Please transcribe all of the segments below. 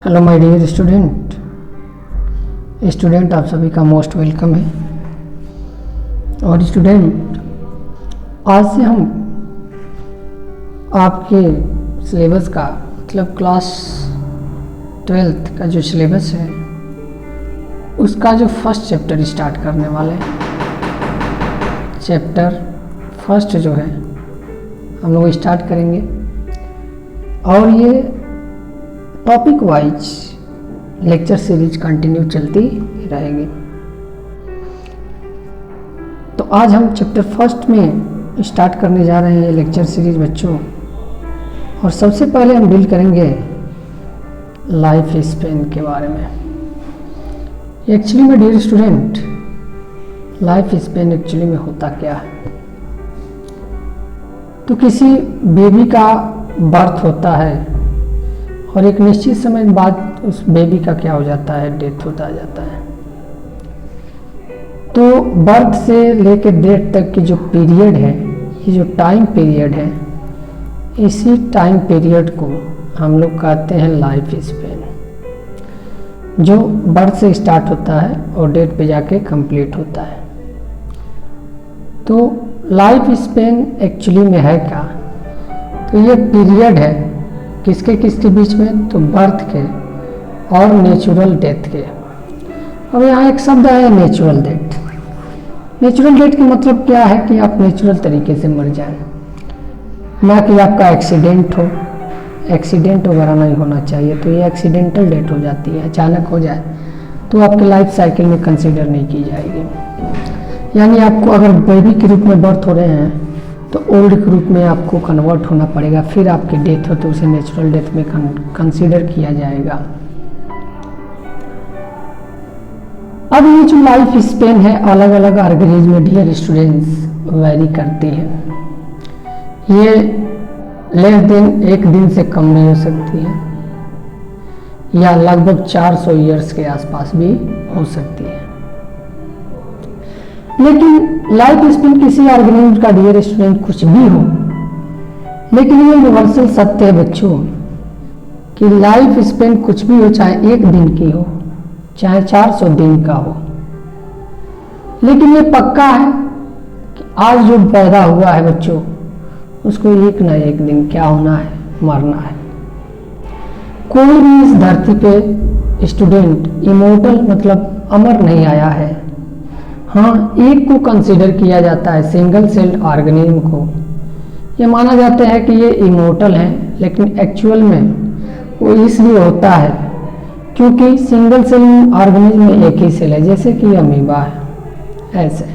Hello my dear student आप सभी का मोस्ट वेलकम है। और स्टूडेंट, आज से हम आपके सिलेबस का मतलब क्लास 12th का जो सिलेबस है उसका जो फर्स्ट चैप्टर स्टार्ट करने वाले हैं। चैप्टर फर्स्ट जो है हम लोग स्टार्ट करेंगे और ये topic wise lecture series continue चलती रहेगी। तो आज हम चैप्टर फर्स्ट में स्टार्ट करने जा रहे हैं लेक्चर सीरीज बच्चों। और सबसे पहले हम डील करेंगे लाइफ स्पेन के बारे में। एक्चुअली में dear student, life span actually में होता क्या है। तो किसी बेबी का बर्थ होता है और एक निश्चित समय बाद उस बेबी का क्या हो जाता है, डेथ होता जाता है। तो बर्थ से लेकर डेथ तक की जो पीरियड है, ये जो टाइम पीरियड है, इसी टाइम पीरियड को हम लोग कहते हैं लाइफ स्पेन, जो बर्थ से स्टार्ट होता है और डेथ पे जाके कंप्लीट होता है। तो लाइफ स्पेन एक्चुअली में है क्या, तो ये पीरियड है किसके किसके बीच में, तो बर्थ के और नेचुरल डेथ के। अब यहाँ एक शब्द है नेचुरल डेथ। नेचुरल डेथ का मतलब क्या है कि आप नेचुरल तरीके से मर जाएं, ना कि आपका एक्सीडेंट हो। एक्सीडेंट वगैरह नहीं होना चाहिए, तो ये एक्सीडेंटल डेथ हो जाती है। अचानक हो जाए तो आपके लाइफ साइकिल में कंसीडर नहीं की जाएगी। यानी आपको अगर बेबी के रूप में बर्थ हो रहे हैं तो ओल्ड ग्रुप में आपको कन्वर्ट होना पड़ेगा, फिर आपकी डेथ हो तो उसे नेचुरल डेथ में कंसीडर किया जाएगा। अब ये जो लाइफ स्पेन है अलग अलग ऑर्गेनिज्म में डियर स्टूडेंट्स वेरी करती है। ये लेस देन एक दिन से कम नहीं हो सकती है, या लगभग 400 ईयर्स के आसपास भी हो सकती है। लेकिन लाइफ स्पेन किसी ऑर्गेनिज्म का डियर स्टूडेंट कुछ भी हो, लेकिन ये यूनिवर्सल सत्य है बच्चों कि लाइफ स्पेन कुछ भी हो, चाहे एक दिन की हो चाहे 400 दिन का हो, लेकिन ये पक्का है कि आज जो पैदा हुआ है बच्चों उसको एक ना एक दिन क्या होना है, मरना है। कोई भी इस धरती पे स्टूडेंट इमोर्टल मतलब अमर नहीं आया है। हाँ, एक को कंसीडर किया जाता है, सिंगल सेल ऑर्गेनिज्म को ये माना जाता है कि ये इमोर्टल है, लेकिन एक्चुअल में वो इसलिए होता है क्योंकि सिंगल सेल ऑर्गेनिज्म में एक ही सेल है, जैसे कि अमीबा है। ऐसे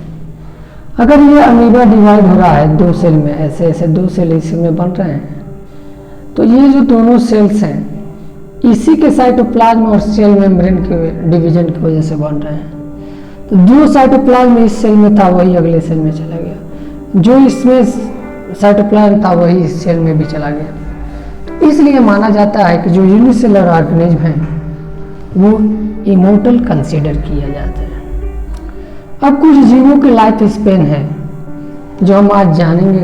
अगर ये अमीबा डिवाइड हो रहा है 2 सेल में, ऐसे ऐसे 2 सेल इसी में बन रहे हैं, तो ये जो दोनों सेल्स हैं इसी के साइटोप्लाज्म और सेल मेम्ब्रेन के डिवीजन की वजह से बन रहे हैं। तो जो साइटोप्लाज्म इस सेल में था वही अगले सेल में चला गया, जो इसमें साइटोप्लाज्म था वही इस सेल में भी चला गया। तो इसलिए माना जाता है कि जो यूनिसेलुलर ऑर्गेनिज्म है वो इमोर्टल कंसीडर किया जाता है। अब कुछ जीवों के लाइफ स्पेन है जो हम आज जानेंगे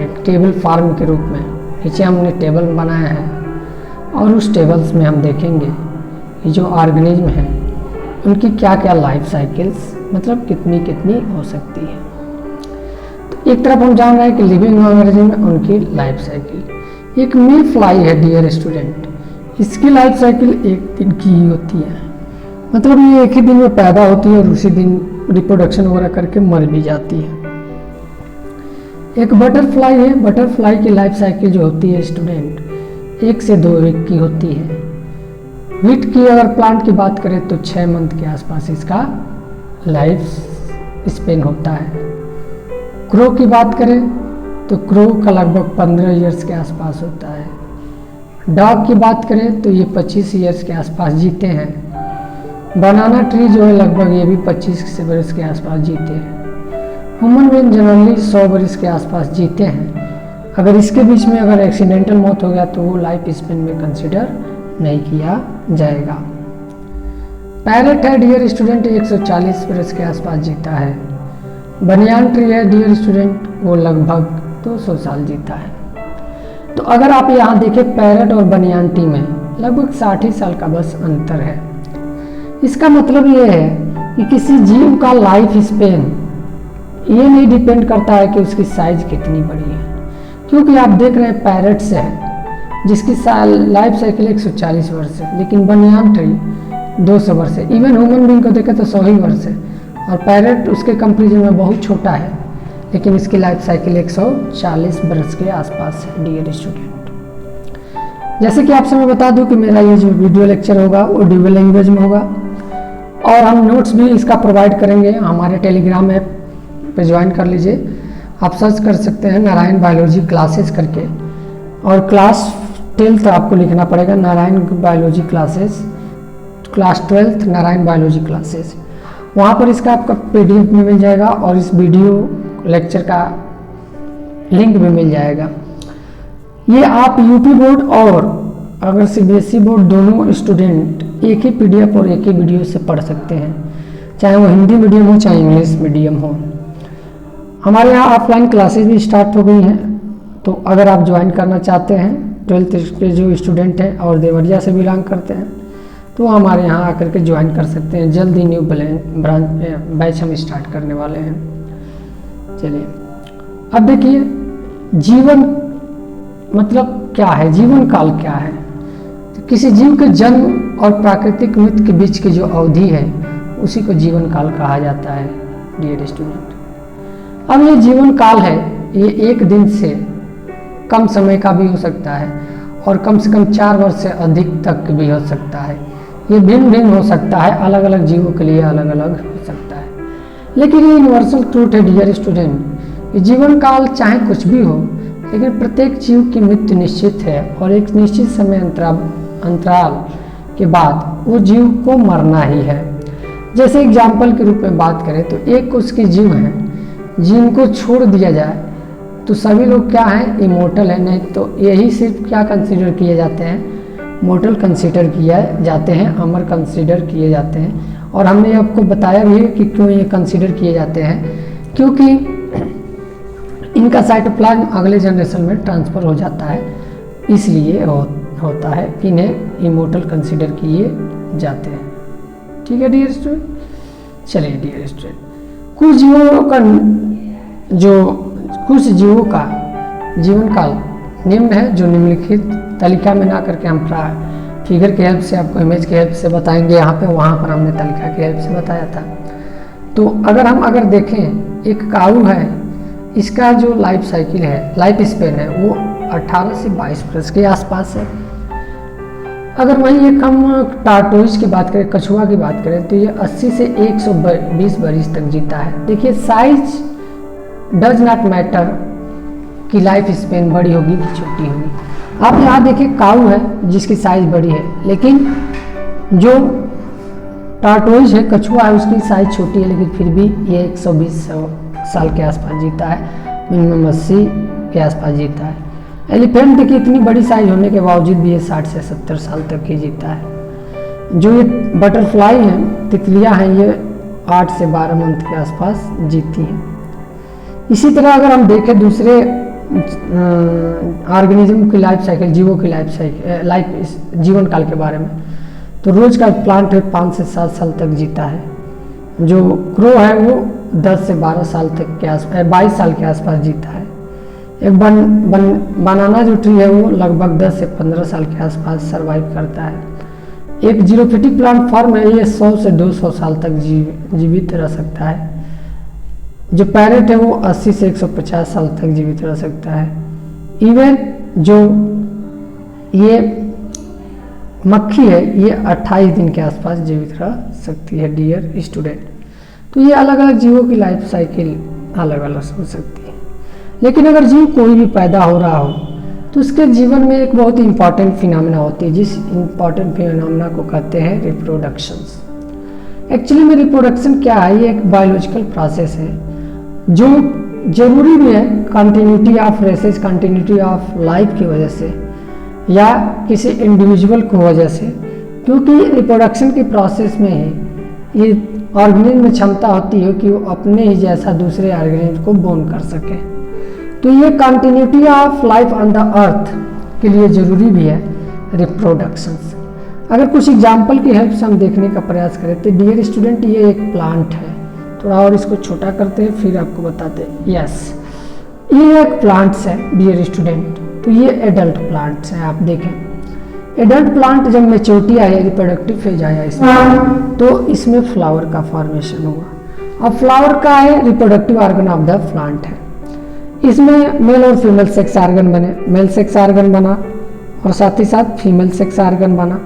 एक टेबल फॉर्म के रूप में। नीचे हमने टेबल बनाया है और उस टेबल्स में हम देखेंगे कि जो ऑर्गेनिज्म है उनकी क्या क्या लाइफ साइकिल्स मतलब कितनी कितनी हो सकती है। तो एक तरफ हम जान रहे हैं कि लिविंग ऑर्गेनिज्म में उनकी लाइफ साइकिल। एक मे फ्लाई है डियर स्टूडेंट, इसकी लाइफ साइकिल एक दिन की ही होती है, मतलब ये एक ही दिन में पैदा होती है और उसी दिन रिप्रोडक्शन वगैरह करके मर भी जाती है। एक बटरफ्लाई है, बटरफ्लाई की लाइफ साइकिल जो होती है स्टूडेंट 1 से 2 वीक की होती है। वीट की अगर प्लांट की बात करें तो 6 मंथ के आसपास इसका लाइफ स्पेन होता है। क्रो की बात करें तो क्रो का लगभग 15 ईयर्स के आसपास होता है। डॉग की बात करें तो ये 25 ईयर्स के आसपास जीते हैं। बनाना ट्री जो है लगभग ये भी 25 वर्ष के आसपास जीते हैं। ह्यूमन बीइंग जनरली 100 वर्ष के आसपास जीते हैं। अगर इसके बीच में अगर एक्सीडेंटल मौत हो गया तो वो लाइफ स्पेन में कंसिडर नहीं किया जाएगा। पैरेट है डियर स्टूडेंट 140 वर्ष के आसपास जीता है। बनियान ट्री है डियर स्टूडेंट वो लगभग 200 साल जीता है। तो अगर आप यहाँ देखें पैरेट और बनियान ट्री में लगभग 60 साल का बस अंतर है। इसका मतलब ये है कि किसी जीव का लाइफ स्पेन ये नहीं डिपेंड करता है कि उसकी साइज कितनी बड़ी है, क्योंकि आप देख रहे हैं पैरट्स है जिसकी लाइफ साइकिल 140 वर्ष है, लेकिन बनियान ट्री 200 वर्ष है। इवन ह्यूमन बीइंग को देखें तो 100 ही वर्ष है, और पैरट उसके कंपेरिजन में बहुत छोटा है, लेकिन इसकी लाइफ साइकिल 140 वर्ष के आसपास है। डियर स्टूडेंट, जैसे कि आपसे मैं बता दूं कि मेरा ये जो वीडियो लेक्चर होगा वो ड्यूअल लैंग्वेज में होगा, और हम नोट्स भी इसका प्रोवाइड करेंगे। हमारे टेलीग्राम ऐप पे ज्वाइन कर लीजिए, आप सर्च कर सकते हैं नारायण बायोलॉजी क्लासेस करके, और क्लास 12th आपको लिखना पड़ेगा, Narayan biology classes, class 12th Narayan biology classes. वहाँ पर इसका आपका PDF में मिल जाएगा, और इस वीडियो लेक्चर का लिंक भी मिल जाएगा। ये आप यूपी बोर्ड और अगर CBSE बोर्ड दोनों स्टूडेंट एक ही PDF और एक ही वीडियो से पढ़ सकते हैं, चाहे वो हिंदी मीडियम हो चाहे इंग्लिश मीडियम हो। हमारे यहाँ ऑफलाइन क्लासेस भी स्टार्ट हो गई हैं, तो अगर आप ज्वाइन करना चाहते हैं 12th के जो स्टूडेंट हैं और देवरिया से बिलोंग करते हैं, तो हमारे यहाँ आकर के ज्वाइन कर सकते हैं। जल्द ही न्यू बैच हम स्टार्ट करने वाले हैं। चलिए अब देखिए, जीवन मतलब क्या है, जीवन काल क्या है। तो किसी जीव के जन्म और प्राकृतिक मृत्यु के बीच की जो अवधि है उसी को जीवन काल कहा जाता है। डियर स्टूडेंट, अब ये जीवन काल है, ये एक दिन से कम समय का भी हो सकता है, और कम से कम 4 वर्ष से अधिक तक भी हो सकता है। ये भिन्न भिन्न हो सकता है, अलग अलग जीवों के लिए अलग अलग हो सकता है। लेकिन ये यूनिवर्सल ट्रूथ है डियर स्टूडेंट, कि जीवन काल चाहे कुछ भी हो, लेकिन प्रत्येक जीव की मृत्यु निश्चित है, और एक निश्चित समय अंतराल के बाद वो जीव को मरना ही है। जैसे एग्जाम्पल के रूप में बात करें तो एक उसके जीव हैं जिनको छोड़ दिया जाए तो सभी लोग क्या हैं, इमोर्टल है, नहीं तो यही सिर्फ क्या कंसीडर किए जाते हैं, मोर्टल कंसीडर किया जाते हैं, अमर कंसीडर किए जाते हैं। और हमने आपको बताया भी है कि क्यों ये कंसीडर किए जाते हैं, क्योंकि इनका साइटोप्लाज्म अगले जनरेशन में ट्रांसफ़र हो जाता है, इसलिए होता है कि इन्हें इमोर्टल कंसीडर किए जाते हैं। ठीक है डियर स्टूडेंट, चलिए डियर स्टूडेंट, कुछ जीवों का जीवन काल निम्न है, जो निम्नलिखित तालिका में ना करके हम फिगर के हेल्प से आपको इमेज के हेल्प से बताएंगे। यहाँ पे वहाँ पर हमने तालिका के हेल्प से बताया था। तो अगर देखें, एक काऊ है, इसका जो लाइफ साइकिल है, लाइफ स्पेन है, वो 18 से 22 वर्ष के आसपास है। अगर वहीं एक हम टार्टोइज की बात करें, कछुआ की बात करें, तो ये 80 से 120 वर्ष तक जीता है। देखिए, साइज डज नॉट मैटर कि लाइफ स्पेन बड़ी होगी कि छोटी होगी। आप यहाँ देखिए, काऊ है जिसकी साइज बड़ी है, लेकिन जो टार्टोइज है, कछुआ है, उसकी साइज छोटी है, लेकिन फिर भी ये 120 साल के आसपास जीता है, मिनिमम 80 के आसपास जीता है। एलिफेंट देखिए, इतनी बड़ी साइज होने के बावजूद भी ये 60 से 70 साल तक ही जीता है। जो ये बटरफ्लाई हैं, तितलियां हैं, ये 8 से 12 मंथ के आसपास जीती हैं। इसी तरह अगर हम देखें दूसरे ऑर्गेनिज्म की लाइफ साइकिल, जीवों की जीवन काल के बारे में, तो रोज का प्लांट 5 से 7 साल तक जीता है। जो क्रो है वो 10 से 12 साल तक के आसपास, 22 साल के आसपास जीता है। एक बनाना जो ट्री है वो लगभग 10 से 15 साल के आसपास सरवाइव करता है। एक जीरोफिटिक प्लांट फॉर्म है, ये 100 से 200 साल तक जीवित रह सकता है। जो पैरेट है वो 80 से 150 साल तक जीवित रह सकता है। इवन जो ये मक्खी है, ये 28 दिन के आसपास जीवित रह सकती है डियर स्टूडेंट। तो ये अलग अलग जीवों की लाइफ साइकिल अलग अलग हो सकती है। लेकिन अगर जीव कोई भी पैदा हो रहा हो तो उसके जीवन में एक बहुत ही इंपॉर्टेंट फिनोमेना होती है, जिस इंपॉर्टेंट फिनोमेना को कहते हैं रिप्रोडक्शंस। एक्चुअली में रिप्रोडक्शन क्या है, ये एक बायोलॉजिकल प्रोसेस है जो जरूरी भी है continuity of races, continuity of life की वजह से या किसी इंडिविजुअल की वजह से, क्योंकि रिप्रोडक्शन की प्रोसेस में ही ये ऑर्गेनिज्म में क्षमता होती है कि वो अपने ही जैसा दूसरे ऑर्गेनिज्म को बोर्न कर सके। तो ये continuity of life on the earth के लिए ज़रूरी भी है रिप्रोडक्शंस। अगर कुछ एग्जाम्पल की हेल्प से हम देखने का प्रयास करें तो डियर स्टूडेंट ये एक प्लांट है, थोड़ा और इसको छोटा करते हैं फिर आपको बताते हैं। यस, ये एक प्लांट्स है डियर स्टूडेंट, तो ये एडल्ट प्लांट्स हैं। आप देखें एडल्ट प्लांट जब मेच्योरिटी आई, रिप्रोडक्टिव फेज आया इसमें, तो इसमें फ्लावर का फॉर्मेशन हुआ। अब फ्लावर का है reproductive organ of the plant है, इसमें मेल और फीमेल सेक्स ऑर्गन बने, मेल सेक्स ऑर्गन बना और साथ ही साथ फीमेल सेक्स ऑर्गन बना,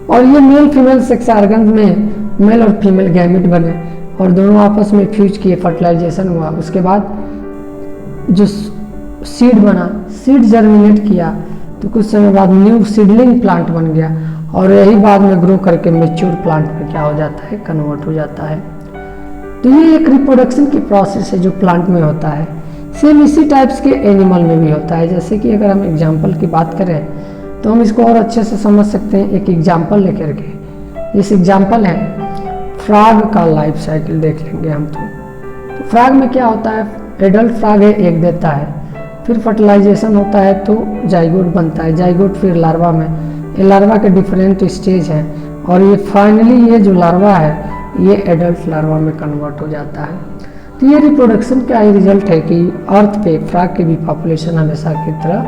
और ये मेल फीमेल सेक्स ऑर्गन में मेल और फीमेल गैमेट बने और दोनों आपस में फ्यूज किए, फर्टिलाइजेशन हुआ। उसके बाद जो सीड बना, सीड जर्मिनेट किया तो कुछ समय बाद न्यू सीडलिंग प्लांट बन गया और यही बाद में ग्रो करके मेच्योर प्लांट में क्या हो जाता है, कन्वर्ट हो जाता है। तो ये एक रिप्रोडक्शन की प्रोसेस है जो प्लांट में होता है। सेम इसी टाइप्स के एनिमल में भी होता है। जैसे कि अगर हम एग्जाम्पल की बात करें तो हम इसको और अच्छे से समझ सकते हैं एक एग्जाम्पल लेकर के। इस एग्जाम्पल है फ्रॉग का लाइफ साइकिल देख लेंगे हम। तो फ्रॉग में क्या होता है, एडल्ट फ्रॉग है, एग देता है, फिर फर्टिलाइजेशन होता है तो जाइगोट बनता है, जाइगोट फिर लार्वा में, ये लार्वा के डिफरेंट स्टेज हैं और ये फाइनली ये जो लार्वा है ये एडल्ट लार्वा में कन्वर्ट हो जाता है। तो ये रिप्रोडक्शन का ही रिजल्ट है कि अर्थ पे फ्रॉग की भी पॉपुलेशन हमेशा की तरह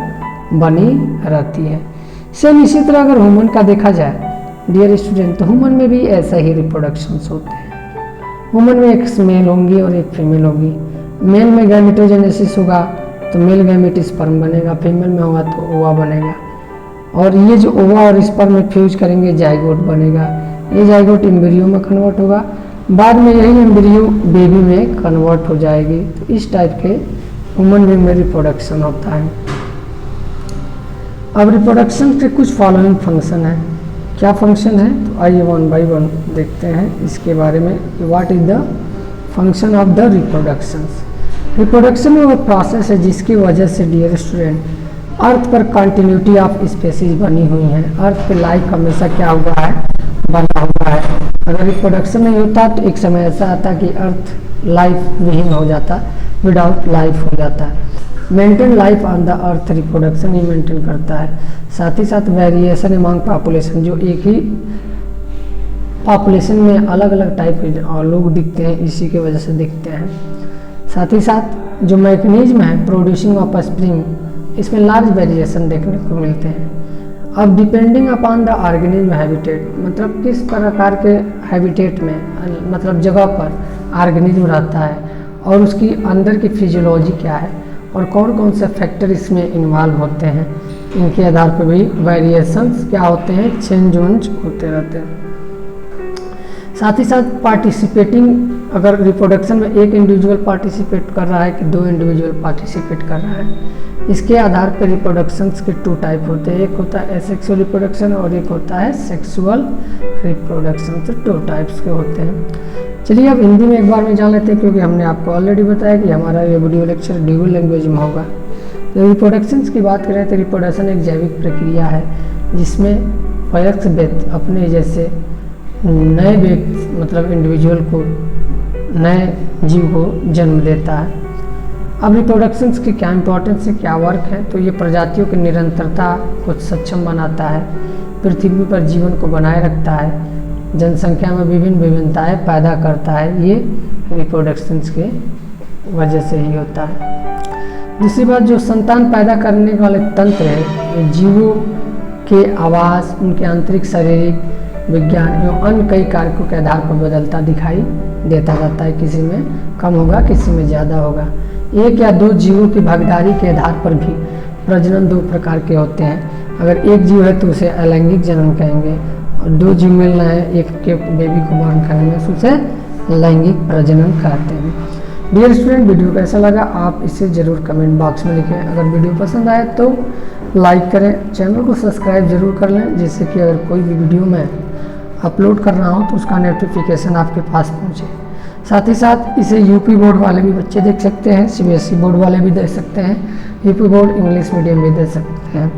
बनी रहती है। सेम इसी तरह अगर ह्यूमन का देखा जाए डियर स्टूडेंट, तो ह्यूमन में भी ऐसा ही रिप्रोडक्शंस होते हैं। ह्यूमन में एक मेल होंगी और एक फीमेल होगी। मेल में गैमेटोजेनेसिस होगा तो मेल गैमेट स्पर्म बनेगा, फीमेल में होगा तो ओवा बनेगा, और ये जो ओवा और स्पर्म में फ्यूज करेंगे जाइगोट बनेगा। ये जाइगोट एम्ब्रियो में कन्वर्ट होगा, बाद में यही एम्ब्रियो बेबी में कन्वर्ट हो जाएगी। तो इस टाइप के ह्यूमन बीइंग में रिप्रोडक्शन होता है। अब रिप्रोडक्शन के कुछ फॉलोइंग फंक्शन है। क्या फंक्शन है, तो आइए वन बाय वन देखते हैं इसके बारे में। What is the function of the reproductions. Reproduction वो प्रोसेस है जिसकी वजह से डियर स्टूडेंट अर्थ पर कंटिन्यूटी ऑफ स्पेसीज बनी हुई है। अर्थ पे लाइफ हमेशा क्या हुआ है, बना हुआ है। अगर रिप्रोडक्शन नहीं होता तो एक समय ऐसा आता कि अर्थ लाइफ विहीन हो जाता, विदाउट लाइफ हो जाता। Maintain life on the earth reproduction he maintain करता है। साथ ही साथ वेरिएशन अमंग पॉपुलेशन, जो एक ही पॉपुलेशन में अलग अलग टाइप के लोग दिखते हैं, इसी की वजह से दिखते हैं। साथ ही साथ जो मैकेनिज्म है प्रोड्यूसिंग ऑफ स्प्रिंग, इसमें लार्ज वेरिएशन देखने को मिलते हैं। अब depending upon the organism habitat, मतलब किस प्रकार के हैबिटेट में, मतलब जगह पर ऑर्गेनिज्म रहता है और उसकी अंदर की फिजियोलॉजी क्या है और कौन कौन से फैक्टर इसमें इन्वॉल्व होते हैं, इनके आधार पर भी वेरिएशंस क्या होते हैं, चेंज होते रहते हैं। साथ ही साथ पार्टिसिपेटिंग, अगर रिप्रोडक्शन में एक इंडिविजुअल पार्टिसिपेट कर रहा है कि दो इंडिविजुअल पार्टिसिपेट कर रहा है, इसके आधार पर रिप्रोडक्शंस के टू टाइप होते हैं। एक होता है एसेक्सुअल रिप्रोडक्शन और एक होता है सेक्सुअल रिप्रोडक्शन। तो टू टाइप्स के होते हैं। चलिए अब हिंदी में एक बार में जान लेते हैं, क्योंकि हमने आपको ऑलरेडी बताया कि हमारा ये वीडियो लेक्चर ड्यूअल लैंग्वेज में होगा। तो रिप्रोडक्शंस की बात करें तो रिप्रोडक्शन एक जैविक प्रक्रिया है जिसमें वयस्क व्यक्ति अपने जैसे नए व्यक्ति, मतलब इंडिविजुअल को, नए जीव को जन्म देता है। अब रिप्रोडक्शंस की क्या इंपॉर्टेंस है, क्या वर्क है, तो ये प्रजातियों की निरंतरता को सक्षम बनाता है, पृथ्वी पर जीवन को बनाए रखता है, जनसंख्या में विभिन्न विभिन्नताएं पैदा करता है। ये रिप्रोडक्शंस के वजह से ही होता है। दूसरी बात, जो संतान पैदा करने वाले तंत्र है, जीवों के आवास, उनके आंतरिक शारीरिक विज्ञान एवं अन्य कई कारकों के आधार पर बदलता दिखाई देता रहता है। किसी में कम होगा, किसी में ज़्यादा होगा। एक या दो जीवों की भागीदारी के आधार पर भी प्रजनन दो प्रकार के होते हैं। अगर एक जीव है तो उसे अलैंगिक जनन कहेंगे, और दो जीव मिलना है एक के बेबी को बॉर्न करने में, तो उसे लैंगिक प्रजनन कहते हैं। डियर स्टूडेंट, वीडियो कैसा लगा आप इसे ज़रूर कमेंट बॉक्स में लिखें। अगर वीडियो पसंद आए तो लाइक करें, चैनल को सब्सक्राइब जरूर कर लें, जिससे कि अगर कोई भी वीडियो मैं अपलोड कर रहा हूँ तो उसका नोटिफिकेशन आपके पास पहुँचे। साथ ही साथ इसे यूपी बोर्ड वाले भी बच्चे देख सकते हैं, सीबीएसई बोर्ड वाले भी देख सकते हैं, यूपी बोर्ड इंग्लिश मीडियम भी देख सकते हैं।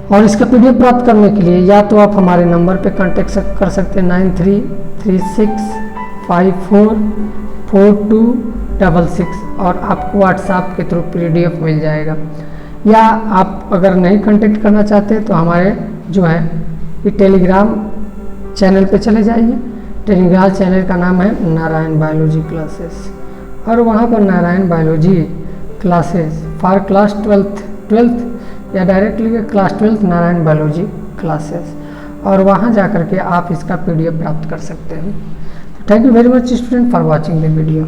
और इसका पीडीएफ प्राप्त करने के लिए या तो आप हमारे नंबर पे कांटेक्ट कर सकते हैं 9336544266, और आपको व्हाट्सएप के थ्रू पीडीएफ मिल जाएगा। या आप अगर नहीं कांटेक्ट करना चाहते तो हमारे जो है ये टेलीग्राम चैनल पे चले जाइए। टेलीग्राम चैनल का नाम है नारायण बायोलॉजी क्लासेस, और वहाँ पर Narayan biology classes for class 12th या directly class 12th Narayan biology classes, और वहाँ जा कर के आप इसका PDF प्राप्त कर सकते हैं। Thank you very much student for watching the video.